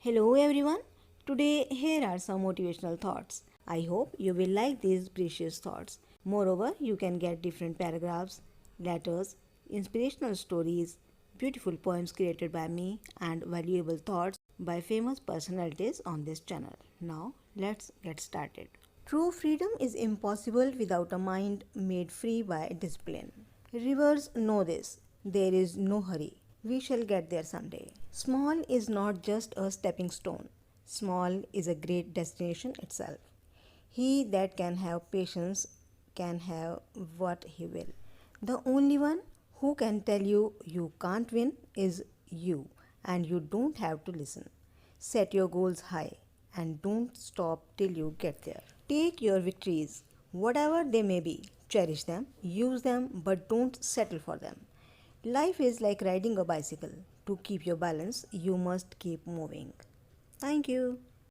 Hello everyone. Today here are some motivational thoughts. I hope you will like these precious thoughts. Moreover, you can get different paragraphs, letters, inspirational stories, beautiful poems created by me and valuable thoughts by famous personalities on this channel. Now, let's get started. True freedom is impossible without a mind made free by discipline. Rivers know this. There is no hurry. We shall get there someday. Small is not just a stepping stone. Small is a great destination itself. He that can have patience can have what he will. The only one who can tell you you can't win is you, and you don't have to listen. Set your goals high and don't stop till you get there. Take your victories, whatever they may be, cherish them, use them, but don't settle for them. Life is like riding a bicycle. To keep your balance, you must keep moving. Thank you.